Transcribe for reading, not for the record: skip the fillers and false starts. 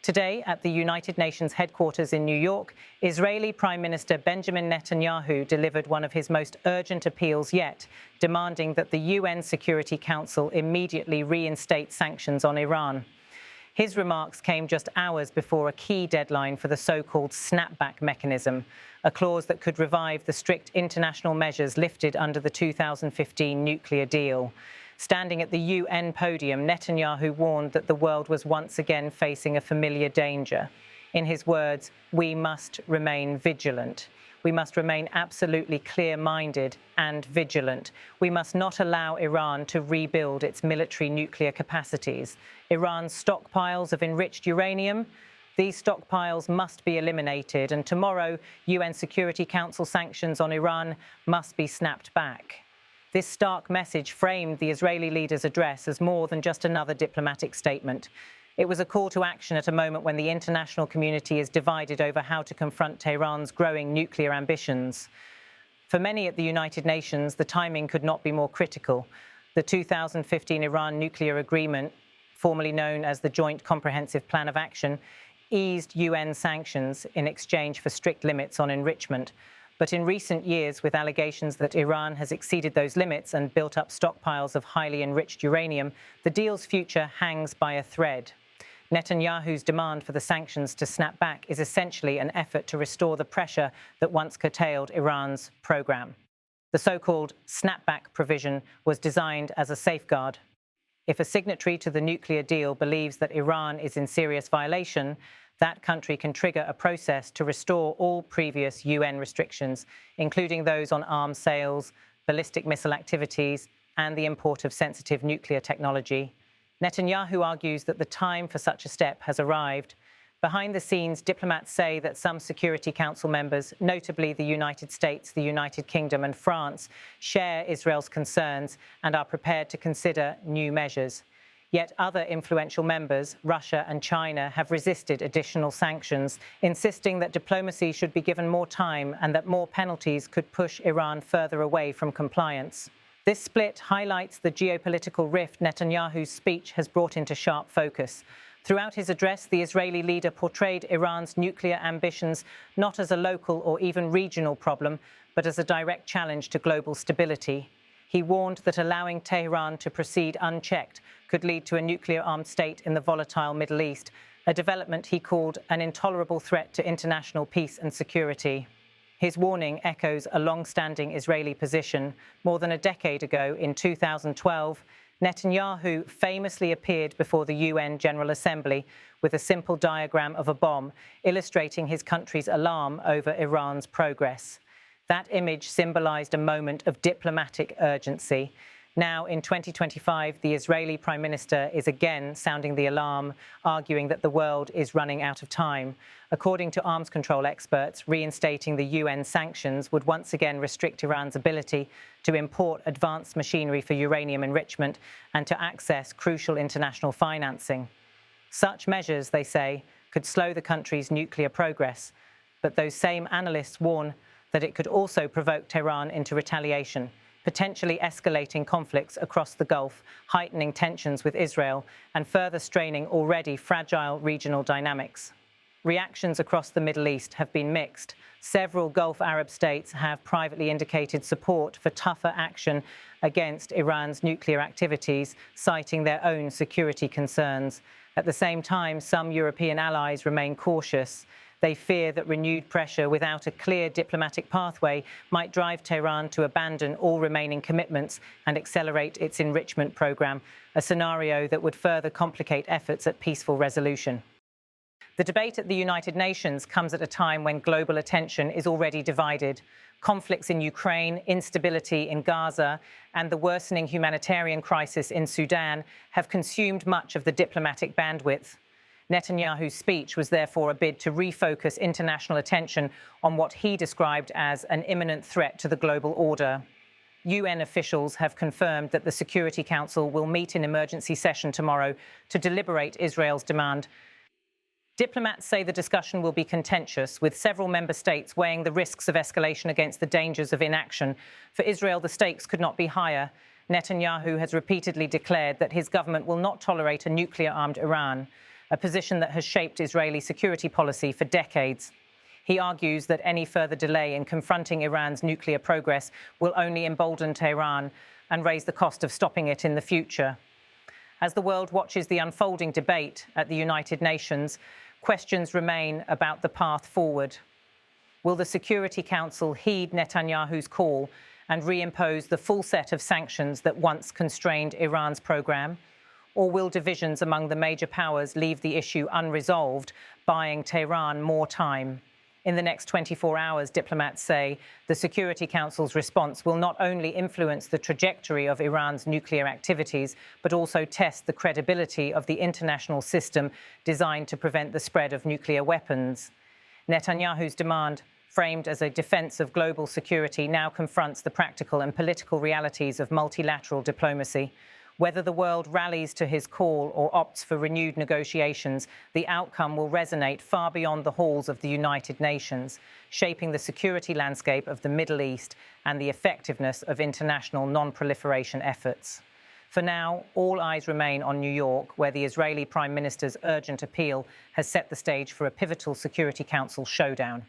Today, at the United Nations headquarters in New York, Israeli Prime Minister Benjamin Netanyahu delivered one of his most urgent appeals yet, demanding that the UN Security Council immediately reinstate sanctions on Iran. His remarks came just hours before a key deadline for the so-called snapback mechanism, a clause that could revive the strict international measures lifted under the 2015 nuclear deal. Standing at the UN podium, Netanyahu warned that the world was once again facing a familiar danger. In his words, we must remain vigilant. We must remain absolutely clear-minded and vigilant. We must not allow Iran to rebuild its military nuclear capacities. Iran's stockpiles of enriched uranium, these stockpiles must be eliminated, and tomorrow, UN Security Council sanctions on Iran must be snapped back. This stark message framed the Israeli leader's address as more than just another diplomatic statement. It was a call to action at a moment when the international community is divided over how to confront Tehran's growing nuclear ambitions. For many at the United Nations, the timing could not be more critical. The 2015 Iran nuclear agreement, formerly known as the Joint Comprehensive Plan of Action, eased UN sanctions in exchange for strict limits on enrichment. But in recent years, with allegations that Iran has exceeded those limits and built up stockpiles of highly enriched uranium, the deal's future hangs by a thread. Netanyahu's demand for the sanctions to snap back is essentially an effort to restore the pressure that once curtailed Iran's program. The so-called snapback provision was designed as a safeguard. If a signatory to the nuclear deal believes that Iran is in serious violation, that country can trigger a process to restore all previous UN restrictions, including those on arms sales, ballistic missile activities, and the import of sensitive nuclear technology. Netanyahu argues that the time for such a step has arrived. Behind the scenes, diplomats say that some Security Council members, notably the United States, the United Kingdom, and France, share Israel's concerns and are prepared to consider new measures. Yet other influential members, Russia and China, have resisted additional sanctions, insisting that diplomacy should be given more time and that more penalties could push Iran further away from compliance. This split highlights the geopolitical rift Netanyahu's speech has brought into sharp focus. Throughout his address, the Israeli leader portrayed Iran's nuclear ambitions not as a local or even regional problem, but as a direct challenge to global stability. He warned that allowing Tehran to proceed unchecked could lead to a nuclear-armed state in the volatile Middle East, a development he called an intolerable threat to international peace and security. His warning echoes a long-standing Israeli position. More than a decade ago, in 2012, Netanyahu famously appeared before the UN General Assembly with a simple diagram of a bomb, illustrating his country's alarm over Iran's progress. That image symbolized a moment of diplomatic urgency. Now, in 2025, the Israeli Prime Minister is again sounding the alarm, arguing that the world is running out of time. According to arms control experts, reinstating the UN sanctions would once again restrict Iran's ability to import advanced machinery for uranium enrichment and to access crucial international financing. Such measures, they say, could slow the country's nuclear progress. But those same analysts warn that it could also provoke Tehran into retaliation, potentially escalating conflicts across the Gulf, heightening tensions with Israel, and further straining already fragile regional dynamics. Reactions across the Middle East have been mixed. Several Gulf Arab states have privately indicated support for tougher action against Iran's nuclear activities, citing their own security concerns. At the same time, some European allies remain cautious. They fear that renewed pressure without a clear diplomatic pathway might drive Tehran to abandon all remaining commitments and accelerate its enrichment program, a scenario that would further complicate efforts at peaceful resolution. The debate at the United Nations comes at a time when global attention is already divided. Conflicts in Ukraine, instability in Gaza, and the worsening humanitarian crisis in Sudan have consumed much of the diplomatic bandwidth. Netanyahu's speech was therefore a bid to refocus international attention on what he described as an imminent threat to the global order. UN officials have confirmed that the Security Council will meet in emergency session tomorrow to deliberate Israel's demand. Diplomats say the discussion will be contentious, with several member states weighing the risks of escalation against the dangers of inaction. For Israel, the stakes could not be higher. Netanyahu has repeatedly declared that his government will not tolerate a nuclear-armed Iran. a position that has shaped Israeli security policy for decades. He argues that any further delay in confronting Iran's nuclear progress will only embolden Tehran and raise the cost of stopping it in the future. As the world watches the unfolding debate at the United Nations, questions remain about the path forward. Will the Security Council heed Netanyahu's call and reimpose the full set of sanctions that once constrained Iran's program? Or will divisions among the major powers leave the issue unresolved, buying Tehran more time? In the next 24 hours, diplomats say, the Security Council's response will not only influence the trajectory of Iran's nuclear activities, but also test the credibility of the international system designed to prevent the spread of nuclear weapons. Netanyahu's demand, framed as a defense of global security, now confronts the practical and political realities of multilateral diplomacy. Whether the world rallies to his call or opts for renewed negotiations, the outcome will resonate far beyond the halls of the United Nations, shaping the security landscape of the Middle East and the effectiveness of international non-proliferation efforts. For now, all eyes remain on New York, where the Israeli Prime Minister's urgent appeal has set the stage for a pivotal Security Council showdown.